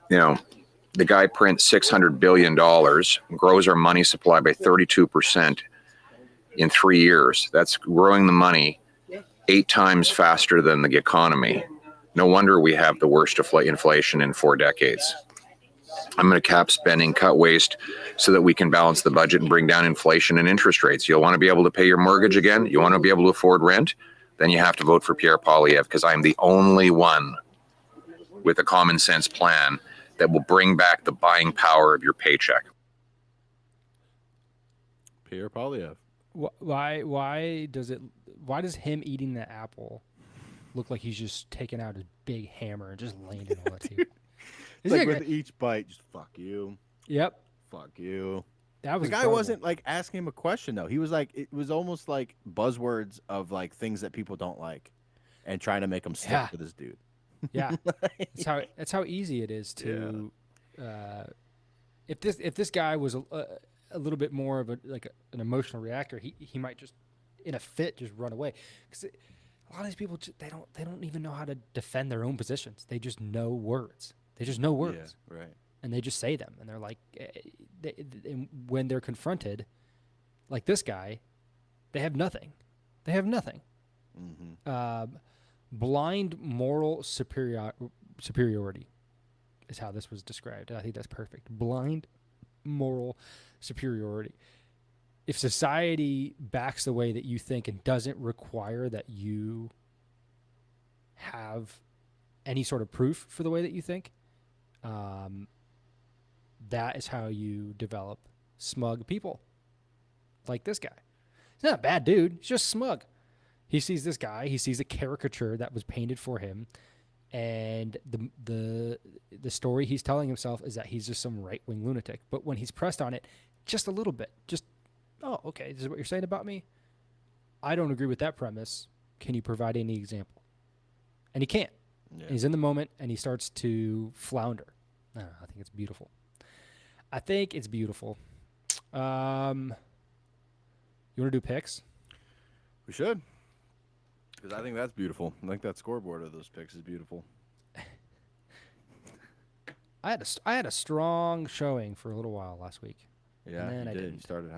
The guy prints $600 billion, grows our money supply by 32% in 3 years. That's growing the money 8 times faster than the economy. No wonder we have the worst inflation in 4 decades. I'm going to cap spending, cut waste so that we can balance the budget and bring down inflation and interest rates. You'll want to be able to pay your mortgage again. You want to be able to afford rent. Then you have to vote for Pierre Poilievre, because I'm the only one with a common sense plan that will bring back the buying power of your paycheck. Pierre Poilievre. Why does him eating the apple look like he's just taking out his big hammer and just laying it on the table? It's like with each bite, just fuck you. Yep. Fuck you. That was The guy incredible. wasn't like asking him a question though. He was like, it was almost like buzzwords of like things that people don't like, and trying to make him stick Yeah. with this dude. Yeah. That's how easy it is to if this guy was a little bit more of an emotional reactor, he might just in a fit just run away, because a lot of these people they don't even know how to defend their own positions. They just know words. They just know words. Yeah, right. And they just say them, and they're like, and when they're confronted, like this guy, they have nothing. They have nothing. Mm-hmm. Blind moral superiority is how this was described. And I think that's perfect. Blind moral superiority. If society backs the way that you think and doesn't require that you have any sort of proof for the way that you think, that is how you develop smug people like this guy. He's not a bad dude. He's just smug. He sees this guy. He sees a caricature that was painted for him, and the story he's telling himself is that he's just some right-wing lunatic. But when he's pressed on it, just a little bit, oh, okay, this is what you're saying about me? I don't agree with that premise. Can you provide any example? And he can't. Yeah. He's in the moment, and he starts to flounder. I don't know, I think it's beautiful. You want to do picks? We should. Because I think that's beautiful. I think that scoreboard of those picks is beautiful. I had a strong showing for a little while last week. Yeah, then you I did. You didn't. started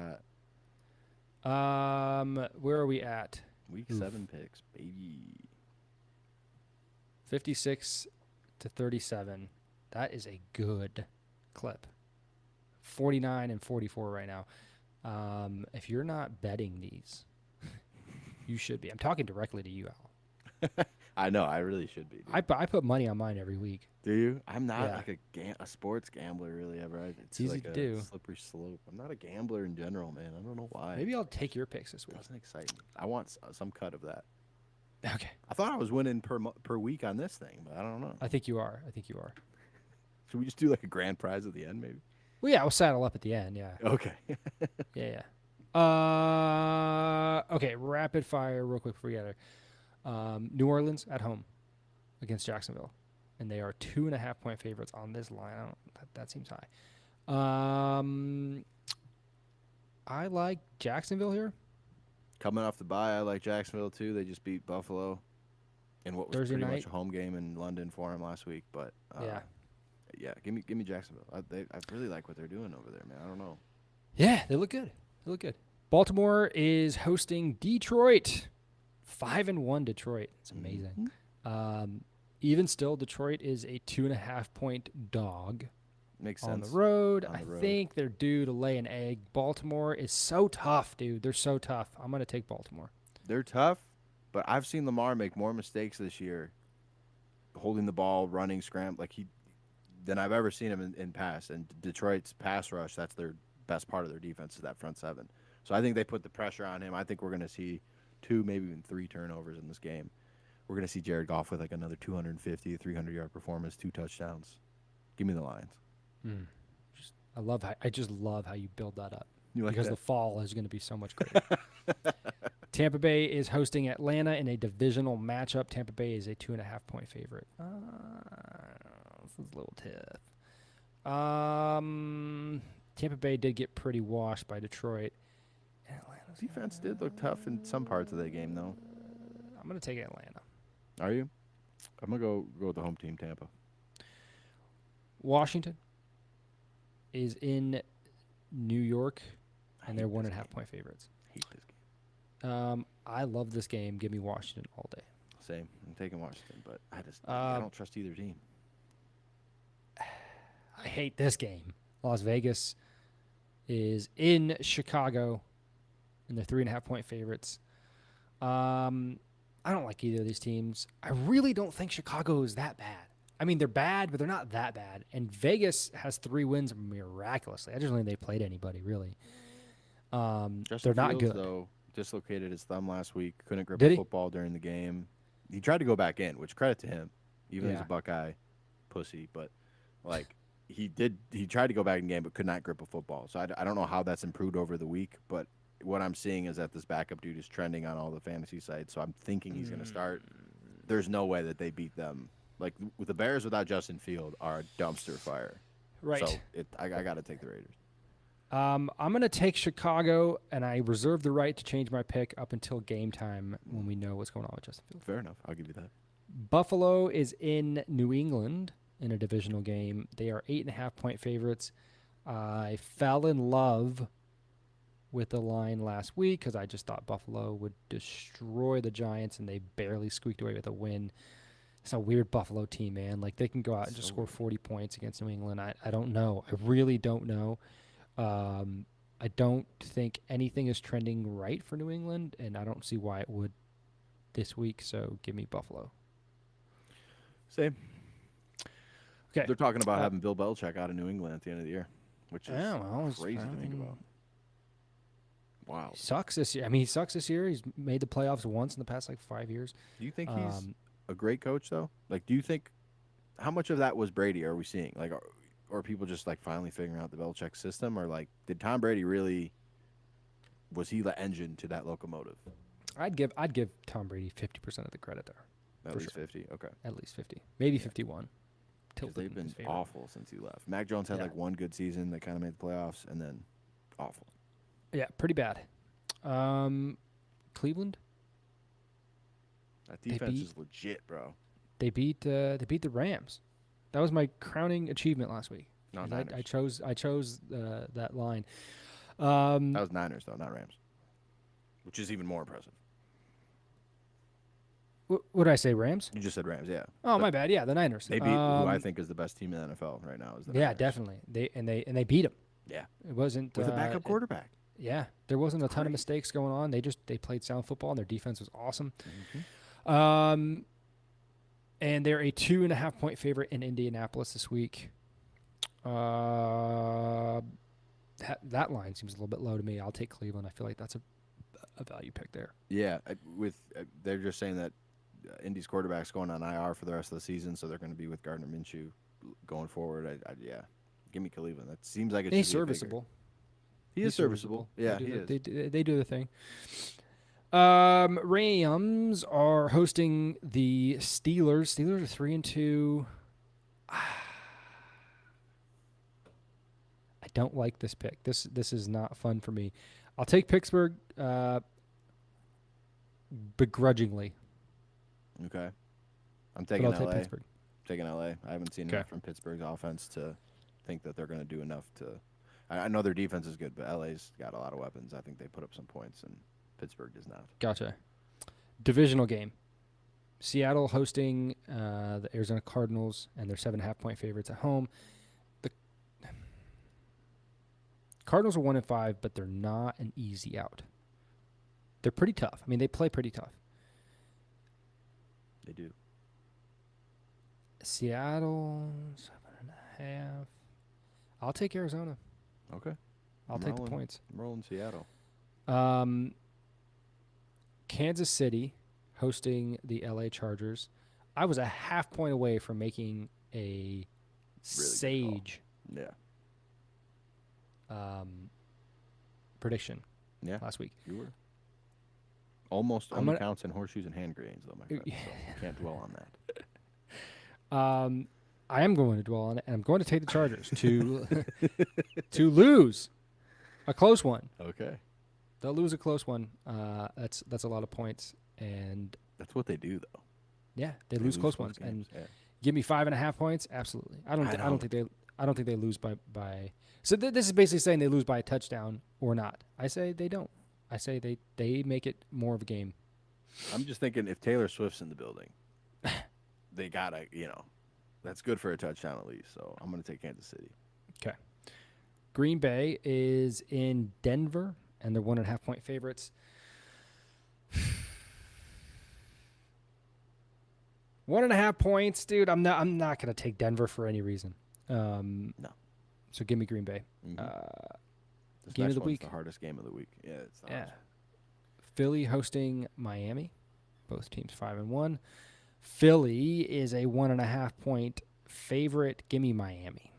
hot. Where are we at? Week Oof. 7 picks, baby. 56 to 37. That is a good clip. 49 and 44 right now. If you're not betting these, you should be. I'm talking directly to you, Al. I know. I really should be. Dude. I put money on mine every week. Do you? I'm not Yeah. like a sports gambler really ever. It's easy like to a do. slippery slope. I'm not a gambler in general, man. I don't know why. Maybe I'll take your picks this It week. doesn't excite me. I want some cut of that. Okay. I thought I was winning per week on this thing, but I don't know. I think you are. Should we just do like a grand prize at the end, maybe? Well, yeah, we'll saddle up at the end. Yeah. Okay. Yeah. Okay, rapid fire real quick before we get there. New Orleans at home against Jacksonville, and they are 2.5-point favorites on this line. That seems high. I like Jacksonville here. Coming off the bye, I like Jacksonville too. They just beat Buffalo in what was Thursday pretty night. much a home game in London for them last week. But yeah, give me Jacksonville. I really like what they're doing over there, man. I don't know. Yeah, they look good. Baltimore is hosting Detroit. 5-1 Detroit. It's amazing. Even still, Detroit is a 2.5-point dog Makes on sense. the road. On the I road. think they're due to lay an egg. Baltimore is so tough, dude. They're so tough. I'm going to take Baltimore. They're tough, but I've seen Lamar make more mistakes this year holding the ball, running, scram than I've ever seen him in pass. And Detroit's pass rush, that's their best part of their defense, is that front seven. So I think they put the pressure on him. I think we're going to see 2, maybe even 3 turnovers in this game. We're going to see Jared Goff with like another 250, 300-yard performance, 2 touchdowns. Give me the Lions. I just love how you build that up. You like Because that? the fall is going to be so much greater. Tampa Bay is hosting Atlanta in a divisional matchup. Tampa Bay is a 2.5-point favorite. This is a little tough. Tampa Bay did get pretty washed by Detroit. Atlanta's Defense did look tough in some parts of that game, though. I'm going to take Atlanta. Are you? I'm going to go with the home team, Tampa. Washington is in New York, I and they're hate this 1.5-point favorites. hate this game. I love this game. Give me Washington all day. Same. I'm taking Washington, but I don't trust either team. I hate this game. Las Vegas is in Chicago, and they're 3.5-point favorites. I don't like either of these teams. I really don't think Chicago is that bad. I mean, they're bad, but they're not that bad. And Vegas has 3 wins miraculously. I just don't think they played anybody, really. Justin They're not Fields, good. though, dislocated his thumb last week. Couldn't grip Did a he? football during the game. He tried to go back in, which credit to him, even as Yeah. a Buckeye pussy. But like he tried to go back in the game, but could not grip a football. So I don't know how that's improved over the week. But what I'm seeing is that this backup dude is trending on all the fantasy sites. So I'm thinking he's going to start. There's no way that they beat them. Like with the Bears without Justin Field are a dumpster fire. Right. So I got to take the Raiders. I'm going to take Chicago, and I reserve the right to change my pick up until game time when we know what's going on with Justin Fields. Fair enough. I'll give you that. Buffalo is in New England in a divisional game. They are 8.5-point favorites. I fell in love with the line last week because I just thought Buffalo would destroy the Giants, and they barely squeaked away with a win. It's a weird Buffalo team, man. Like they can go out and just So score weird. 40 points against New England. I don't know. I really don't know. I don't think anything is trending right for New England, and I don't see why it would this week. So give me Buffalo. Same. Okay. They're talking about having Bill Belichick out of New England at the end of the year, which is crazy to think about. Wow. Sucks this year. I mean, he sucks this year. He's made the playoffs once in the past like 5 years. Do you think he's a great coach though? Like, do you think how much of that was Brady? Are we seeing like, or are people just like finally figuring out the Belichick system, or like, did Tom Brady really? Was he the engine to that locomotive? I'd give Tom Brady 50% of the credit there. At For least sure. 50. Okay. At least 50, maybe 51. 'Cause Tilted they've in been his favor. awful since he left. Mac Jones had Yeah. like one good season. They kind of made the playoffs, and then awful. Yeah, pretty bad. Cleveland. That They defense beat- is legit, bro. They beat the Rams. That was my crowning achievement last week. No, 'Cause Niners. I chose that line. That was Niners though, not Rams, which is even more impressive. What did I say? Rams? You just said Rams, yeah. Oh, But my bad. Yeah, the Niners. They beat who I think is the best team in the NFL right now. Is the Yeah, Niners. definitely. They beat them. Yeah, It wasn't with a backup quarterback. Yeah, there wasn't a ton of Crazy. mistakes going on. They played sound football and their defense was awesome. Mhm. And they're a 2.5-point favorite in Indianapolis this week. That line seems a little bit low to me. I'll take Cleveland. I feel like that's a value pick there. Yeah, they're just saying that Indy's quarterback's going on IR for the rest of the season, so they're going to be with Gardner Minshew going forward. Yeah, give me Cleveland. That seems like it He's should be a bigger- serviceable. He He's is serviceable. Yeah, he is. They do the thing. Rams are hosting the Steelers. Steelers are 3-2. I don't like this pick. This is not fun for me. I'll take Pittsburgh begrudgingly. Okay, I'm But taking I'll LA. take Pittsburgh. Taking LA. I haven't seen Okay. enough from Pittsburgh's offense to think that they're going to do enough to. I know their defense is good, but LA's got a lot of weapons. I think they put up some points, and Pittsburgh does not. Gotcha. Divisional game. Seattle hosting the Arizona Cardinals, and they're 7.5-point favorites at home. The Cardinals are 1-5, but they're not an easy out. They're pretty tough. I mean, they play pretty tough. They do. Seattle 7.5. I'll take Arizona. Okay. I'll I'm take the rolling. points. I'm rolling Seattle. Kansas City hosting the LA Chargers. I was a half point away from making a sage Yeah. prediction Yeah. last week. You were. Almost I'm only gonna- counts in horseshoes and hand grenades, though, my friend. So you can't dwell on that. I am going to dwell on it, and I'm going to take the Chargers to to lose a close one. Okay. They'll lose a close one. That's a lot of points, and That's what they do, though. yeah, they lose close ones. And games, yeah. give me 5.5 points. Absolutely. I don't know. think they lose by. So this is basically saying they lose by a touchdown or not. I say they don't. I say they make it more of a game. I'm just thinking if Taylor Swift's in the building, they gotta, that's good for a touchdown at least. So I'm gonna take Kansas City. Okay. Green Bay is in Denver, and they're 1.5-point favorites. 1.5 points, dude. I'm not gonna take Denver for any reason. No. So give me Green Bay. This game of next the one's week. the hardest game of the week. Yeah, it's the Yeah. hardest. Philly hosting Miami. Both teams 5-1. Philly is a 1.5-point favorite. Give me Miami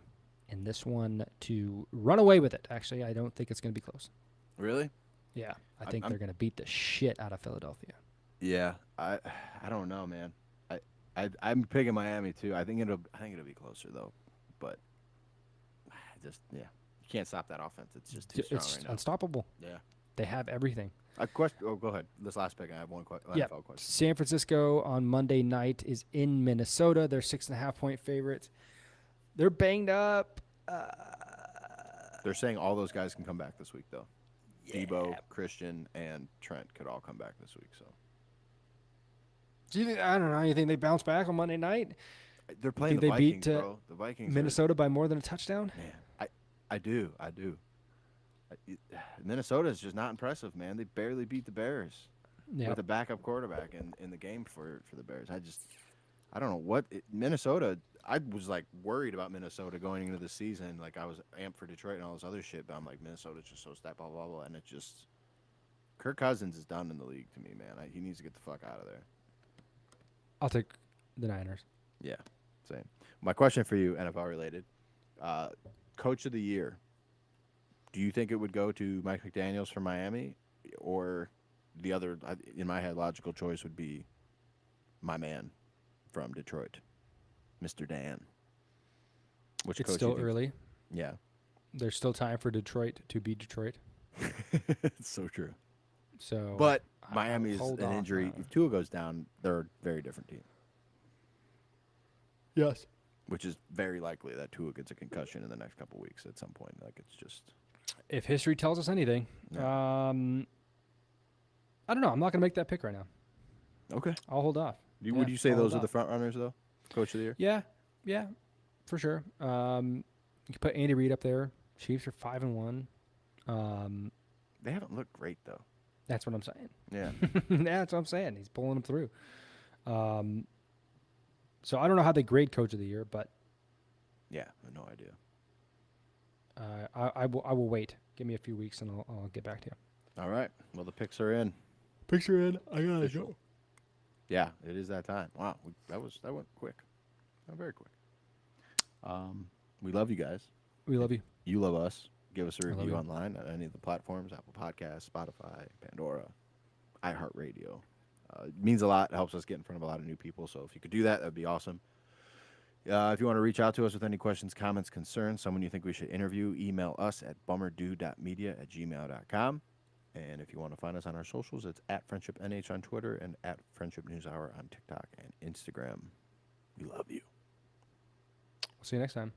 in this one to run away with it. Actually, I don't think it's going to be close. Really? Yeah, I think I'm- they're going to beat the shit out of Philadelphia. Yeah. I don't know, man. I'm picking Miami too. I think it'll be closer though, but you can't stop that offense. It's just too strong It's right now. unstoppable. Yeah. They have everything. A question. Oh, go ahead. This last pick, I have one Yeah. NFL question. San Francisco on Monday night is in Minnesota. They're 6.5-point favorites. They're banged up. They're saying all those guys can come back this week, though. Debo, Christian, and Trent could all come back this week. So Do you think, I don't know. You think they bounce back on Monday night? They're playing the think they beat, Vikings, bro. The Vikings. Minnesota by more than a touchdown? Man, I do. Minnesota is just not impressive, man. They barely beat the Bears Yeah. with a backup quarterback in the game for the Bears. I don't know what Minnesota. I was like worried about Minnesota going into the season. Like I was amped for Detroit and all this other shit, but I'm like Minnesota's just so step blah blah blah, and it just Kirk Cousins is done in the league to me, man. He needs to get the fuck out of there. I'll take the Niners. Yeah, same. My question for you, NFL related, Coach of the Year. Do you think it would go to Mike McDaniels from Miami, or the other? In my head, logical choice would be my man from Detroit, Mr. Dan. Which It's coach still you think- early. Yeah, There's still time for Detroit to be Detroit. it's so true. So, But I Miami is hold an off injury. on- If Tua goes down, they're a very different team, Yes. which is very likely that Tua gets a concussion in the next couple weeks at some point. Like it's just If history tells us anything, Yeah. I don't know. I'm not going to make that pick right now. okay. I'll hold off. Would Yeah, you say I'll those hold are the off. front runners though? Coach of the Year. Yeah, for sure. You can put Andy Reid up there. Chiefs are 5-1. They haven't looked great though. That's what I'm saying. Yeah. That's what I'm saying. He's pulling them through. So I don't know how they grade Coach of the Year, but Yeah. I have no idea. I will wait. Give me a few weeks and I'll get back to you. All right. Well, the picks are in. Picture in. I gotta Official. Yeah, it is that time. Wow, that went quick. Very quick. We love you guys. We love you. You love us. Give us a I love review you. online at any of the platforms: Apple Podcasts, Spotify, Pandora, iHeartRadio. It means a lot. It helps us get in front of a lot of new people. So if you could do that, that'd be awesome. If you want to reach out to us with any questions, comments, concerns, someone you think we should interview, email us at bummerdude.media@gmail.com. And if you want to find us on our socials, it's at Friendship NH on Twitter and at Friendship News Hour on TikTok and Instagram. We love you. We'll see you next time.